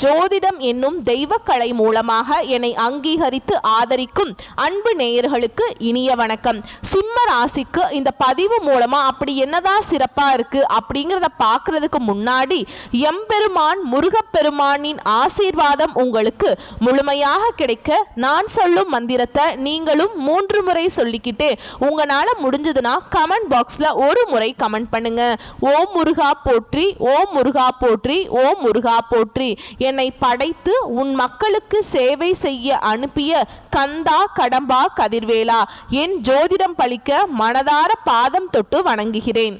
ஜோதிடம் என்னும் தெய்வக்கலை மூலமாக என்னை அங்கீகரித்து ஆதரிக்கும் அன்பு நேயர்களுக்கு இனிய வணக்கம். சிம்ம ராசிக்கு இந்த பதிவு மூலமா அப்படி என்னதான் சிறப்பா இருக்கு அப்படிங்கிறத பார்க்கறதுக்கு முன்னாடி எம்பெருமான் முருகப்பெருமானின் ஆசீர்வாதம் உங்களுக்கு முழுமையாக கிடைக்க நான் சொல்லும் மந்திரத்தை நீங்களும் 3 முறை சொல்லிக்கிட்டே உங்களால முடிஞ்சதுன்னா கமெண்ட் பாக்ஸ்ல ஒரு முறை கமெண்ட் பண்ணுங்க. ஓம் முருகா போற்றி, ஓம் முருகா போற்றி, ஓம் முருகா போற்றி. என்னை படைத்து உன் மக்களுக்கு சேவை செய்ய அனுப்பிய கந்தா கடம்பா கதிர்வேலா, என் ஜோதிடம் பழிக்க மனதார பாதம் தொட்டு வணங்குகிறேன்.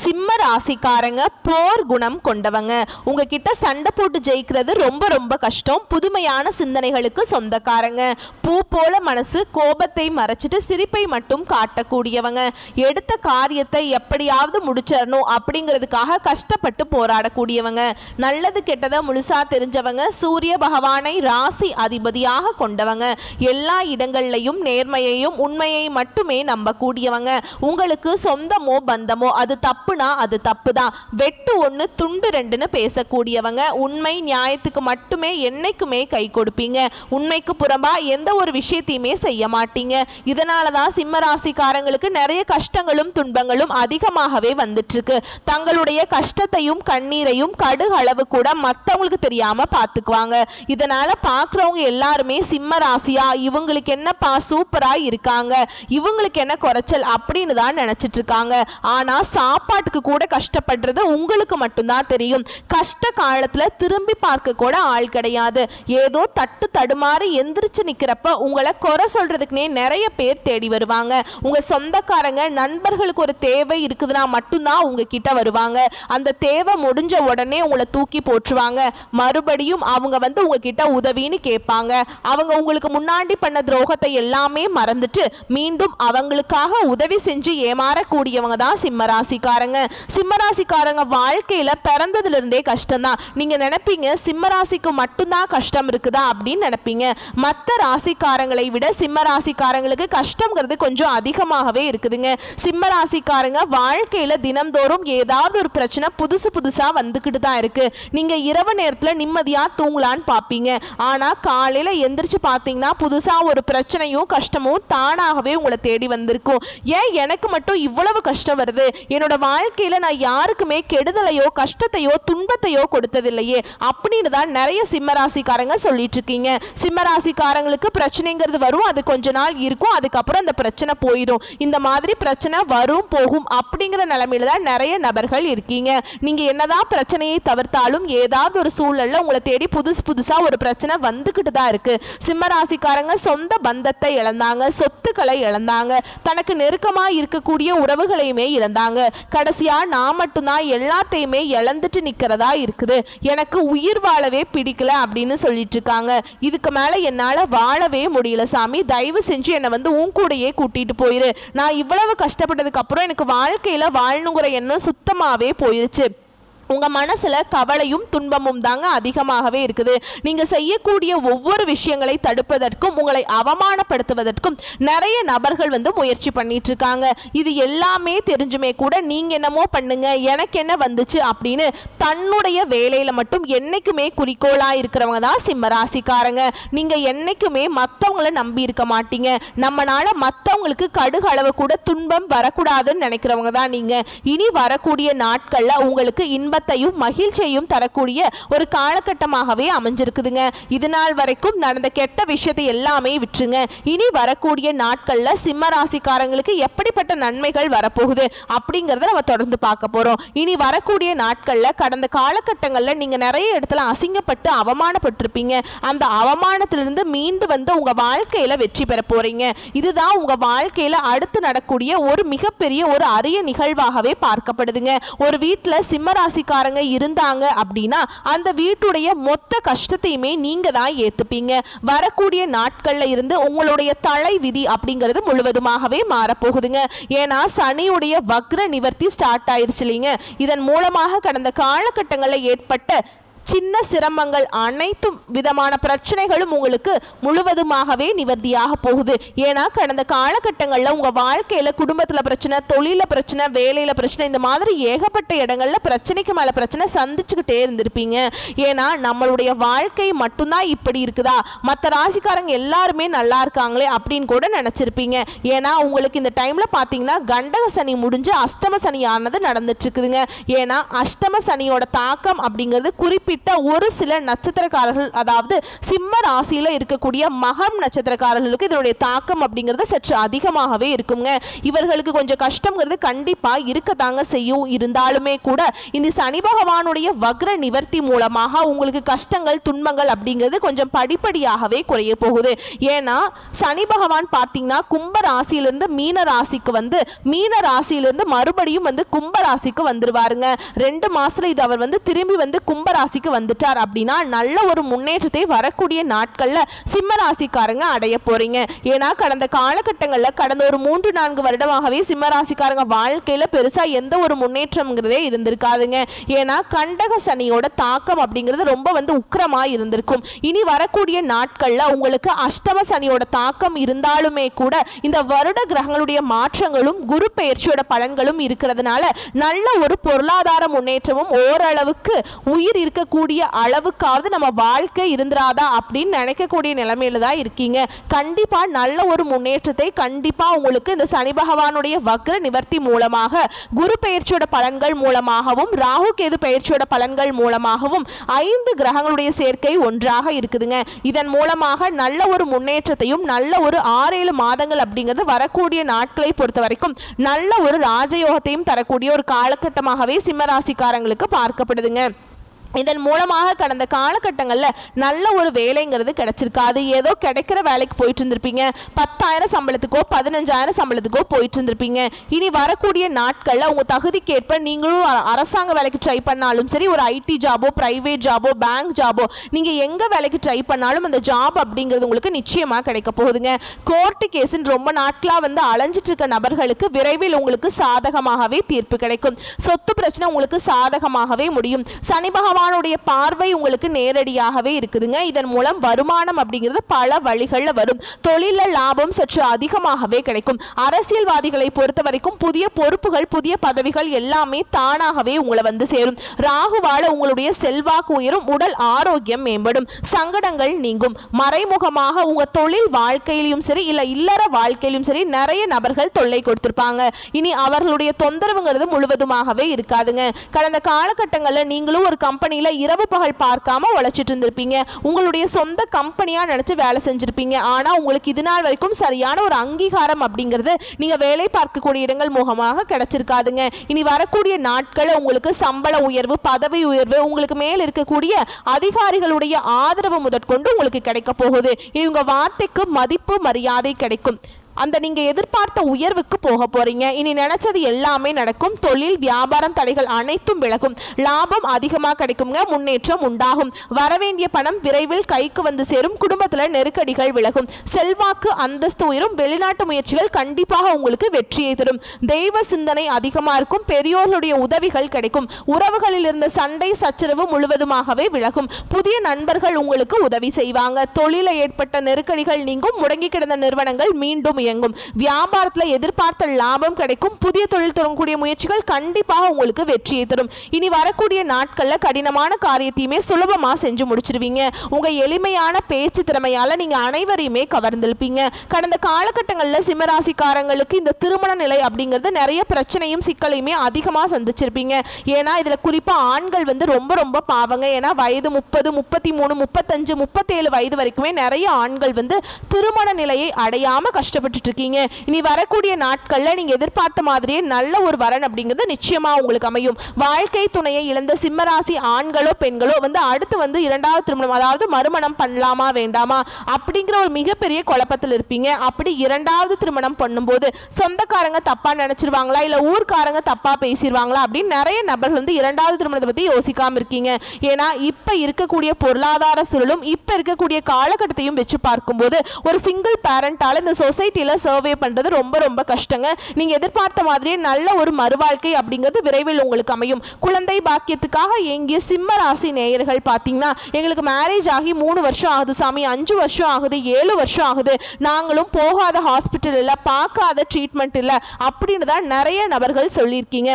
சிம்ம ராசிக்காரங்க போர் குணம் கொண்டவங்க. உங்ககிட்ட சண்டை போட்டு ஜெயிக்கிறது ரொம்ப ரொம்ப கஷ்டம். புதுமையான சிந்தனைகளுக்கு சொந்தக்காரங்க. பூ போல மனசு, கோபத்தை மறைச்சிட்டு சிரிப்பை மட்டும் காட்டக்கூடியவங்க. எடுத்த காரியத்தை எப்படியாவது முடிச்சிடணும் அப்படிங்கிறதுக்காக கஷ்டப்பட்டு போராடக்கூடியவங்க. நல்லது கெட்டதை முழுசா தெரிஞ்சவங்க. சூரிய பகவானை ராசி அதிபதியாக கொண்டவங்க. எல்லா இடங்கள்லையும் நேர்மையையும் உண்மையை மட்டுமே நம்பக்கூடியவங்க. உங்களுக்கு சொந்தமோ பந்தமோ அது தப்புனா அது தப்புதான். வெட்டு ஒன்று துண்டு ரெண்டுன்னு பேசக்கூடியவங்க. உண்மை நியாயத்துக்கு மட்டுமே என்னைக்குமே கை கொடுப்பீங்க. உண்மைக்கு புறம்பா எந்த ஒரு விஷயத்தையுமே செய்ய மாட்டீங்க. இதனால தான் சிம்ம ராசிக்காரங்களுக்கு நிறைய கஷ்டங்களும் துன்பங்களும் அதிகமாகவே வந்துட்டு இருக்கு. தங்களுடைய கஷ்டத்தையும் கண்ணீரையும் கடுகு அளவு கூட மற்றவங்களுக்கு தெரியாம பார்த்துக்குவாங்க. இதனால பார்க்குறவங்க எல்லாருமே சிம்ம ராசியா இவங்களுக்கு என்னப்பா சூப்பரா இருக்காங்க, இவங்களுக்கு என்ன குறைச்சல் அப்படின்னு தான் நினைச்சிட்டு இருக்காங்க. ஆனா சாப்பாட்டுக்கு கூட கஷ்டப்படுறது உங்களுக்கு மட்டும்தான் தெரியும். கஷ்ட காலத்துல திரும்பி பார்க்க கூட ஆள் கிடையாது. ஏதோ தட்டு தடுமாறி எந்திரிச்சு நிக்கிறப்ப உங்களை குறை சொல்றதுக்குனே நிறைய பேர் தேடி வருவாங்க. உங்க சொந்தக்காரங்க நண்பர்களுக்கு ஒரு தேவை இருக்குதுன்னா மட்டும்தான் உங்ககிட்ட வருவாங்க. அந்த தேவை முடிஞ்ச உடனே உங்களை தூக்கி போட்டுருவாங்க. மறுபடியும் அவங்க வந்து உங்ககிட்ட உதவின்னு கேட்பாங்க. அவங்க உங்களுக்கு முன்னாடி பண்ண துரோகத்தை எல்லாமே மறந்துட்டு மீண்டும் அவங்களுக்காக உதவி செஞ்சு ஏமாறக்கூடியவங்க தான் சிம்ம ராசிக்காரங்க. சிம்ம ராசிக்காரங்க வாழ்க்கையில பிறந்ததுல இருந்தே கஷ்டம் தான். நீங்க நினைப்பீங்க சிம்ம ராசிக்கு மட்டும்தான் கஷ்டம் இருக்குதா அப்படின்னு நினைப்பீங்க. மற்ற ராசிக்காரங்களை விட சிம்ம ராசிக்காரங்களுக்கு கஷ்டம்ங்கிறது கொஞ்சம் அதிகமாகவே இருக்குதுங்க. சிம்ம ராசிக்காரங்க வாழ்க்கையில தினம்தோறும் ஏதாவது ஒரு பிரச்சனை புதுசு புதுசா வந்துகிட்டு தான் இருக்கு. நீங்க இரவு நேரத்துல நிம்மதியா தூங்கலான்னு பார்ப்பீங்க. ஆனா காலையில எந்திரிச்சு பார்த்தீங்கன்னா புதுசா ஒரு பிரச்சனையும் கஷ்டமும் தானாகவே உங்களை தேடி வந்திருக்கும். ஏன் எனக்கு மட்டும் இவ்வளவு கஷ்டம் வருது, என்னோட வாழ்க்கையில நான் யாருக்குமே கெடுதலையோ கஷ்டத்தையோ துன்பத்தையோ கொடுத்ததில்லையே அப்படின்னு தான் நிறைய சிம்மராசிக்காரங்க சொல்லிட்டு இருக்கீங்க. சிம்மராசிக்காரங்களுக்கு பிரச்சனைங்கிறது வரும், அது கொஞ்ச நாள் இருக்கும், அதுக்கப்புறம் அந்த பிரச்சனை போயிடும். இந்த மாதிரி பிரச்சனை வரும் போகும் அப்படிங்கிற நிலைமையில தான் நிறைய நபர்கள் இருக்கீங்க. நீங்க என்னதான் பிரச்சனையை தவிர்த்தாலும் ஏதாவது ஒரு சூழல்ல உங்களை தேடி புதுசா ஒரு பிரச்சனை வந்துகிட்டு தான் இருக்கு. சிம்மராசிக்காரங்க சொந்த பந்தத்தை இழந்தாங்க, சொத்துக்களை இழந்தாங்க, தனக்கு நெருக்கமா இருக்கக்கூடிய உறவுகளையுமே இழந்தாங்க. கடைசியா நான் மட்டும்தான் எல்லாத்தையுமே இழந்துட்டு நிக்கிறதா இருக்குது, எனக்கு உயிர் வாழவே பிடிக்கல அப்படின்னு சொல்லிட்டு இருக்காங்க. இதுக்கு மேல என்னால வாழவே முடியல சாமி, தயவு செஞ்சு என்னை வந்து உன் கூடையே கூட்டிட்டு போயிரு. நான் இவ்வளவு கஷ்டப்பட்டதுக்கு அப்புறம் எனக்கு வாழ்க்கையில வாழணுங்கிற எண்ணம் சுத்தமாவே போயிருச்சு. உங்க மனசுல கவலையும் துன்பமும் தாங்க அதிகமாகவே இருக்குது. நீங்க செய்யக்கூடிய ஒவ்வொரு விஷயங்களை தடுப்பதற்கும் உங்களை அவமானப்படுத்துவதற்கும் நிறைய நபர்கள் வந்து முயற்சி பண்ணிட்டு இருக்காங்க. இது எல்லாமே தெரிஞ்சுமே கூட நீங்க என்னமோ பண்ணுங்க எனக்கு என்ன வந்துச்சு அப்படின்னு தன்னுடைய வேலையில மட்டும் என்னைக்குமே குறிக்கோளா இருக்கிறவங்க தான் சிம்ம ராசிக்காரங்க. நீங்க என்னைக்குமே மற்றவங்களை நம்பி இருக்க மாட்டீங்க. நம்மனால மற்றவங்களுக்கு கடுகு அளவு கூட துன்பம் வரக்கூடாதுன்னு நினைக்கிறவங்க தான் நீங்க. இனி வரக்கூடிய நாட்கள்ல உங்களுக்கு இன்பத்தையும் மகிழ்ச்சியையும் தரக்கூடிய ஒரு காலகட்டமாகவே அமைஞ்சிருக்குதுங்க. இது நாள் வரைக்கும் நடந்த கெட்ட விஷயத்தை எல்லாமே விட்டுருங்க. இனி வரக்கூடிய நாட்கள்ல சிம்ம ராசிக்காரங்களுக்கு எப்படிப்பட்ட நன்மைகள் வரப்போகுது அப்படிங்கறத நம்ம தொடர்ந்து பார்க்க போறோம். இனி வரக்கூடிய நாட்கள்ல கடந்த காலகட்டங்கள்ல நீங்க நிறைய இடத்துல அசிங்கப்பட்டு அவமானப்பட்டிருப்பீங்க. அந்த அவமானத்திலிருந்து மீண்டு வந்து உங்க வாழ்க்கையில வெற்றி பெற போறீங்க. இதுதான் உங்க வாழ்க்கையில அடுத்து நடக்கூடிய ஒரு மிகப்பெரிய ஒரு அரிய நிகழ்வாகவே பார்க்கப்படுதுங்க. ஒரு வீட்டுல சிம்ம ராசிக்காரங்க இருந்தாங்க அப்படின்னா அந்த வீட்டுடைய மொத்த கஷ்டத்தையுமே நீங்க தான் ஏத்துப்பீங்க. வரக்கூடிய நாட்கள்ல இருந்து உங்களுடைய தலை விதி அப்படிங்கிறது முழுவதுமாகவே மாறப்போகுதுங்க. ஏன்னா சனியுடைய வக்ர நிவர்த்தி ஸ்டார்ட் ஆயிருச்சு இல்லைங்க. இதன் மூலமாக கடந்த காலகட்டங்களில் ஏற்பட்ட சின்ன சிரமங்கள் அனைத்து விதமான பிரச்சனைகளும் உங்களுக்கு முழுவதுமாகவே நிவர்த்தியாக போகுது. ஏன்னா கடந்த காலகட்டங்களில் உங்கள் வாழ்க்கையில் குடும்பத்தில் பிரச்சனை, தொழில பிரச்சனை, வேலையில் பிரச்சனை, இந்த மாதிரி ஏகப்பட்ட இடங்கள்ல பிரச்சனைக்கு மேலே பிரச்சனை சந்திச்சுக்கிட்டே இருந்திருப்பீங்க. ஏன்னா நம்மளுடைய வாழ்க்கை மட்டும்தான் இப்படி இருக்குதா, மற்ற ராசிக்காரங்க எல்லாருமே நல்லா இருக்காங்களே அப்படின்னு கூட நினச்சிருப்பீங்க. ஏன்னா உங்களுக்கு இந்த டைமில் பார்த்தீங்கன்னா கண்டக சனி முடிஞ்சு அஷ்டம சனியானது நடந்துட்டு இருக்குதுங்க. ஏன்னா அஷ்டம சனியோட தாக்கம் அப்படிங்கிறது குறிப்பிட்ட ஒரு சில நட்சத்திரக்காரர்கள், அதாவது சிம்ம ராசியில் இருக்கக்கூடிய மகம் நட்சத்திரக்காரர்களுக்கு இதனுடைய தாக்கம் அப்படிங்கிறது சற்று அதிகமாகவே இருக்குங்க. இவர்களுக்கு கொஞ்சம் கஷ்டங்கிறது கண்டிப்பாக இருக்கத்தாங்க செய்யும். இருந்தாலுமே கூட இந்த சனி பகவானுடைய வக்ர நிவர்த்தி மூலமாக உங்களுக்கு கஷ்டங்கள் துன்பங்கள் அப்படிங்கிறது கொஞ்சம் படிப்படியாகவே குறைய போகுது. ஏன்னா சனி பகவான் பார்த்தீங்கன்னா கும்ப ராசியிலிருந்து மீன ராசிக்கு வந்து மீன ராசியிலிருந்து மறுபடியும் வந்து கும்ப ராசிக்கு வந்துருவாருங்க. 2 மாசத்துல இது அவர் வந்து திரும்பி வந்து கும்ப ராசிக்கு வந்துட்டார் அப்படின்னா நல்ல ஒரு முன்னேற்றத்தை வரக்கூடிய நாட்கள்ல சிம்ம ராசிக்காரங்க அடைய போறீங்க. ஏன்னா கடந்த காலகட்டங்களில் கடந்த ஒரு 3-4 வருடமாகவே சிம்ம ராசிக்காரங்க வாழ்க்கையில பெருசா எந்த ஒரு முன்னேற்றம்ங்கிறதே இருந்திருக்காதுங்க. ஏன்னா கண்டக சனியோட தாக்கம் அப்படிங்கிறது ரொம்ப வந்து உக்கிரமா இருந்திருக்கும். இனி வரக்கூடிய நாட்கள்ல உங்களுக்கு அஷ்டம சனியோட தாக்கம் இருந்தாலுமே கூட இந்த வருட கிரகங்களுடைய மாற்றங்களும் குரு பெயர்ச்சியோட பலன்களும் இருக்கிறதுனால நல்ல ஒரு பொருளாதார முன்னேற்றமும் ஓரளவுக்கு உயிர் இருக்கக்கூடிய அளவுக்காவது நம்ம வாழ்க்கை இருந்துராதா அப்படின்னு நினைக்கக்கூடிய நிலைமையில தான் இருக்கீங்க. கண்டிப்பா நல்ல ஒரு முன்னேற்றத்தை கண்டிப்பா உங்களுக்கு இந்த சனி பகவானுடைய வக்ர நிவர்த்தி மூலமாக, குரு பெயர்ச்சியோட பலன்கள் மூலமாகவும், ராகு கேது பெயர்ச்சியோட பலன்கள் மூலமாகவும் 5 கிரகங்களுடைய சேர்க்கை ஒன்றாக இருக்குதுங்க. இதன் மூலமாக நல்ல ஒரு முன்னேற்றத்தையும் நல்ல ஒரு 6-7 மாதங்கள் அப்படிங்கிறது வரக்கூடிய நாட்களை பொறுத்த வரைக்கும் நல்ல ஒரு ராஜயோகத்தையும் தரக்கூடிய ஒரு காலகட்டமாகவே சிம்மராசிக்காரங்களுக்கு பார்க்கப்படுதுங்க. இதன் மூலமாக கடந்த காலகட்டங்களில் நல்ல ஒரு வேலைங்கிறது கிடைச்சிருக்காது. ஏதோ கிடைக்கிற வேலைக்கு போயிட்டு இருந்திருப்பீங்க. 10,000 சம்பளத்துக்கோ 15,000 சம்பளத்துக்கோ போயிட்டு இருந்திருப்பீங்க. இனி வரக்கூடிய நாட்களில் உங்கள் தகுதிக்கேற்ப நீங்களும் அரசாங்க வேலைக்கு ட்ரை பண்ணாலும் சரி, ஒரு ஐடி ஜாபோ, பிரைவேட் ஜாபோ, பேங்க் ஜாபோ, நீங்கள் எங்கே வேலைக்கு ட்ரை பண்ணாலும் அந்த ஜாப் அப்படிங்கிறது உங்களுக்கு நிச்சயமாக கிடைக்க போகுதுங்க. கோர்ட்டு கேஸுன்னு ரொம்ப நாட்களாக வந்து அலைஞ்சிட்டு இருக்க நபர்களுக்கு விரைவில் உங்களுக்கு சாதகமாகவே தீர்ப்பு கிடைக்கும். சொத்து பிரச்சனை உங்களுக்கு சாதகமாகவே முடியும். சனி பகவான் பார்வை உங்களுக்கு நேரடியாகவே இருக்குதுங்க. இதன் மூலம் வருமானம் அப்படிங்கிறது பல வழிகளில் வரும். தொழில லாபம் சற்று அதிகமாகவே கிடைக்கும். அரசியல்வாதிகளை பொறுத்த வரைக்கும் புதிய பொறுப்புகள், புதிய பதவிகள் எல்லாமே தானாகவே உங்களை வந்து சேரும். ராகுவால உங்களுடைய செல்வாக்கு உயரும், உடல் ஆரோக்கியம் மேம்படும், சங்கடங்கள் நீங்கும். மறைமுகமாக உங்க தொழில் வாழ்க்கையிலும் சரி, இல்ல இல்லற வாழ்க்கையிலும் சரி நிறைய நபர்கள் தொல்லை கொடுத்திருப்பாங்க. இனி அவர்களுடைய தொந்தரவுங்கிறது முழுவதுமாகவே இருக்காதுங்க. கடந்த காலகட்டங்களில் நீங்களும் ஒரு கம்பெனி இரவு பகல் பார்க்காம உழைச்சிட்டு இருந்திருப்பீங்க. உங்களுடைய சொந்த கம்பெனியா நினைச்சு வேலை செஞ்சிருப்பீங்க. ஆனா உங்களுக்கு இது நாள் வரைக்கும் சரியான ஒரு அங்கீகாரம் அப்படிங்கிறது நீங்க வேலை பார்க்கக்கூடிய இடங்கள் மூலமாக கிடைச்சிருக்காதுங்க. இனி வரக்கூடிய நாட்கள் உங்களுக்கு சம்பள உயர்வு, பதவி உயர்வு, உங்களுக்கு மேல் இருக்கக்கூடிய அதிகாரிகளுடைய ஆதரவு முதற்கொண்டு உங்களுக்கு கிடைக்க போகுது. இனி உங்க வார்த்தைக்கு மதிப்பு மரியாதை கிடைக்கும். அந்த நீங்கள் எதிர்பார்த்த உயர்வுக்கு போக போகிறீங்க. இனி நினச்சது எல்லாமே நடக்கும். தொழில் வியாபாரம் தடைகள் அனைத்தும் விலகும். லாபம் அதிகமாக கிடைக்குங்க. முன்னேற்றம் உண்டாகும். வரவேண்டிய பணம் விரைவில் கைக்கு வந்து சேரும். குடும்பத்தில் நெருக்கடிகள் விலகும். செல்வாக்கு அந்தஸ்து உயரும். வெளிநாட்டு முயற்சிகள் கண்டிப்பாக உங்களுக்கு வெற்றியை தரும். தெய்வ சிந்தனை அதிகமாக இருக்கும். பெரியோர்களுடைய உதவிகள் கிடைக்கும். உறவுகளில் இருந்த சண்டை சச்சரவு முழுவதுமாகவே விலகும். புதிய நண்பர்கள் உங்களுக்கு உதவி செய்வாங்க. தொழிலில் ஏற்பட்ட நெருக்கடிகள் நீங்கும். முடங்கி கிடந்த நிறுவனங்கள் மீண்டும் இயங்கும். வியாபாரத்தில் எதிர்பார்த்த லாபம் கிடைக்கும். புதிய தொழில் தொடங்கக்கூடிய முயற்சிகள் கண்டிப்பாக உங்களுக்கு வெற்றியை தரும். இனி வரக்கூடிய நாட்களில் கடினமான காரியத்தையுமே சுலபமா செஞ்சு முடிச்சிருவீங்க. உங்க எளிமையான பேச்சு திறமையால நீங்க அனைவரையுமே கவர்ந்திருப்பீங்க. கடந்த காலகட்டங்களில் சிம்மராசிக்காரங்களுக்கு இந்த திருமண நிலை அப்படிங்கிறது நிறைய பிரச்சனையும் சிக்கலையுமே அதிகமாக சந்திச்சிருப்பீங்க. ஏன்னா இதுல குறிப்பா ஆண்கள் வந்து ரொம்ப ரொம்ப பாவங்க. ஏன்னா வயது 30, 33, 35, 37 வயது வரைக்குமே நிறைய ஆண்கள் வந்து திருமண நிலையை அடையாம கஷ்டப்பட்டு இருக்கீங்க. இனி வரக்கூடிய நாட்கள்ல நீங்க எதிர்பார்த்த மாதிரியே நல்ல ஒரு வரன் அப்படிங்கிறது நிச்சயமா உங்களுக்கு அமையும். வாழ்க்கை துணையை இழந்த சிம்மராசி ஆண்களோ பெண்களோ வந்து அடுத்து வந்து 2வது திருமணம், அதாவது மறுமணம் பண்ணலாமா வேண்டாமா அப்படிங்கிற ஒரு மிகப்பெரிய குழப்பத்தில் இருப்பீங்க. அப்படி 2வது திருமணம் பண்ணும்போது சொந்தக்காரங்க தப்பா நினைச்சிருவாங்களா, இல்ல ஊர்க்காரங்க தப்பா பேசிடுவாங்களா அப்படின்னு நிறைய நபர்கள் வந்து 2வது திருமணத்தை பத்தி யோசிக்காம இருக்கீங்க. ஏன்னா இப்ப இருக்கக்கூடிய பொருளாதார சூழலும் இப்ப இருக்கக்கூடிய காலகட்டத்தையும் வச்சு பார்க்கும்போது ஒரு சிங்கிள் பேரண்டால இந்த சொசைட்டி வாழ்க்கையில சர்வே பண்றது ரொம்ப ரொம்ப கஷ்டங்க. நீங்க எதிர்பார்த்த மாதிரியே நல்ல ஒரு மறுவாழ்க்கை அப்படிங்கிறது விரைவில் உங்களுக்கு அமையும். குழந்தை பாக்கியத்துக்காக ஏங்கிய சிம்ம ராசி நேயர்கள் பார்த்தீங்கன்னா, எங்களுக்கு மேரேஜ் ஆகி 3 வருஷம் ஆகுது சாமி, 5 வருஷம் ஆகுது, 7 வருஷம் ஆகுது, நாங்களும் போகாத ஹாஸ்பிட்டல் இல்லை, பார்க்காத ட்ரீட்மெண்ட் இல்லை அப்படின்னு தான் நிறைய நபர்கள் சொல்லியிருக்கீங்க.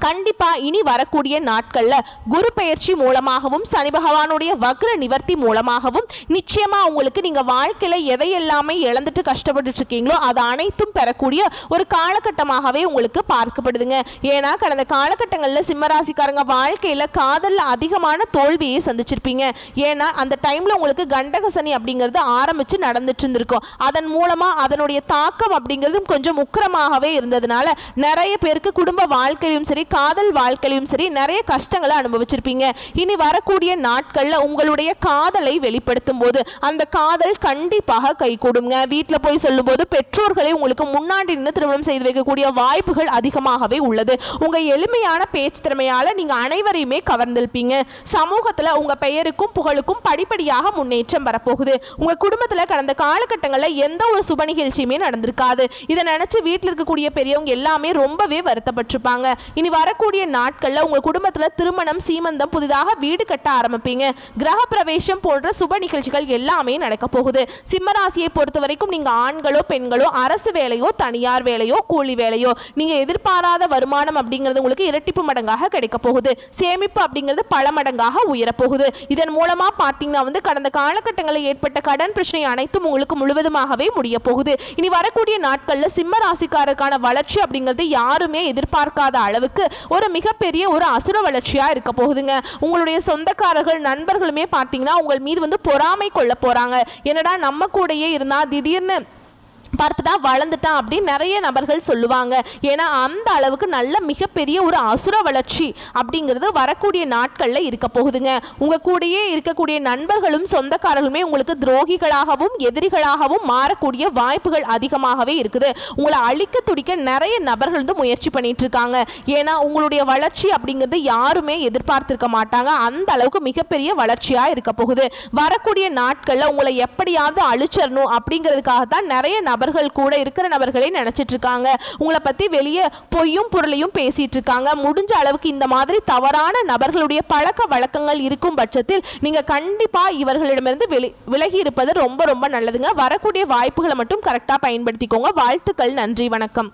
கண்டிப்பா இனி வரக்கூடிய நாட்கள்ல குரு பெயர்ச்சி மூலமாகவும் சனி பகவானுடைய வக்ர நிவர்த்தி மூலமாகவும் நிச்சயமா உங்களுக்கு நீங்க வாழ்க்கையில எதையெல்லாமே இழந்துட்டு கஷ்டப்பட்டு இருக்கீங்களோ அது அனைத்தும் பெறக்கூடிய ஒரு காலகட்டமாகவே உங்களுக்கு பார்க்கப்படுதுங்க. ஏன்னா கடந்த காலகட்டங்களில் சிம்மராசிக்காரங்க வாழ்க்கையில காதல்ல அதிகமான தோல்வியை சந்திச்சிருப்பீங்க. ஏன்னா அந்த டைம்ல உங்களுக்கு கண்டக சனி அப்படிங்கிறது ஆரம்பிச்சு நடந்துட்டு இருந்திருக்கும். அதன் மூலமா அதனுடைய தாக்கம் அப்படிங்கிறதும் கொஞ்சம் உக்கிரமாகவே இருந்ததுனால நிறைய பேருக்கு குடும்ப வாழ்க்கையிலும் சரி காதல் வாழ்க்கையிலும் சரி நிறைய கஷ்டங்களை அனுபவிச்சிருப்பீங்க. இனி வரக்கூடிய நாட்கள்ல உங்களுடைய காதலை வெளிப்படுத்தும் போது அந்த காதல் கண்டிப்பாக கை கூடுங்க. வீட்டில் போய் சொல்லும் போது பெற்றோர்களை உங்களுக்கு முன்னாடி நின்று திருமணம் செய்து வைக்கக்கூடிய வாய்ப்புகள் அதிகமாகவே உள்ளது. உங்க எளிமையான பேச்சு திறமையால நீங்க அனைவரையுமே கவர்ந்திருப்பீங்க. சமூகத்துல உங்க பெயருக்கும் புகழுக்கும் படிப்படியாக முன்னேற்றம் வரப்போகுது. உங்க குடும்பத்துல கடந்த காலகட்டங்களில் எந்த ஒரு சுப நிகழ்ச்சியுமே நடந்திருக்காது. இதை நினைச்சு வீட்டில் இருக்கக்கூடிய பெரியவங்க எல்லாமே ரொம்பவே வருத்தப்பட்டிருப்பாங்க. இனி வரக்கூடிய நாட்கள்ல உங்க குடும்பத்துல திருமணம், சீமந்தம், புதிதாக வீடு கட்ட ஆரம்பிப்பீங்க. கிரக பிரவேசம் போன்ற சுப நிகழ்ச்சிகள் எல்லாமே நடக்க போகுது. சிம்மராசியை பொறுத்த வரைக்கும் நீங்க ஆண்களோ பெண்களோ அரசு வேலையோ தனியார் வேலையோ கூலி வேலையோ நீங்க எதிர்பாராத வருமானம் அப்படிங்கிறது உங்களுக்கு இரட்டிப்பு மடங்காக கிடைக்க போகுது. சேமிப்பு அப்படிங்கிறது பல மடங்காக உயரப்போகுது. இதன் மூலமா பார்த்தீங்கன்னா கடந்த காலகட்டங்களில் ஏற்பட்ட கடன் பிரச்சனை அனைத்தும் உங்களுக்கு முழுவதுமாகவே முடிய போகுது. இனி வரக்கூடிய நாட்கள்ல சிம்ம ராசிக்காரருக்கான வளர்ச்சி அப்படிங்கிறது யாருமே எதிர்பார்க்காத அளவுக்கு ஒரு மிகப்பெரிய ஒரு அசுர வளர்ச்சியா இருக்க போகுதுங்க. உங்களுடைய சொந்தக்காரர்கள் நண்பர்களுமே பார்த்தீங்கன்னா உங்கள் மீது பொறாமை கொள்ள போறாங்க. என்னடா நம்ம கூடயே இருந்தா திடீர்னு பார்த்துட்டா வளர்ந்துட்டான் அப்படின்னு நிறைய நபர்கள் சொல்லுவாங்க. ஏன்னா அந்த அளவுக்கு நல்ல மிகப்பெரிய ஒரு அசுர வளர்ச்சி அப்படிங்கிறது வரக்கூடிய நாட்களில் இருக்க போகுதுங்க. உங்கள் கூடயே இருக்கக்கூடிய நண்பர்களும் சொந்தக்காரர்களுமே உங்களுக்கு துரோகிகளாகவும் எதிரிகளாகவும் மாறக்கூடிய வாய்ப்புகள் அதிகமாகவே இருக்குது. உங்களை அழிக்க துடிக்க நிறைய நபர்கள் முயற்சி பண்ணிட்டு இருக்காங்க. ஏன்னா உங்களுடைய வளர்ச்சி அப்படிங்கிறது யாருமே எதிர்பார்த்திருக்க மாட்டாங்க. அந்த அளவுக்கு மிகப்பெரிய வளர்ச்சியாக இருக்க போகுது. வரக்கூடிய நாட்களில் உங்களை எப்படியாவது அழிச்சிடணும் அப்படிங்கிறதுக்காக தான் நிறைய நபர்கள் கூட இருக்கிற நபர்களே நினைச்சிட்டு இருக்காங்க. உங்களை பத்தி வெளியே பொய்யும் பொருளையும் பேசிட்டு இருக்காங்க. முடிஞ்ச அளவுக்கு இந்த மாதிரி தவறான நபர்களுடைய பழக்க வழக்கங்கள் இருக்கும் பட்சத்தில் நீங்க கண்டிப்பா இவர்களிடமிருந்து விலகி இருப்பது ரொம்ப ரொம்ப நல்லதுங்க. வரக்கூடிய வாய்ப்புகளை மட்டும் கரெக்டா பயன்படுத்திக்கோங்க. வாழ்த்துக்கள். நன்றி. வணக்கம்.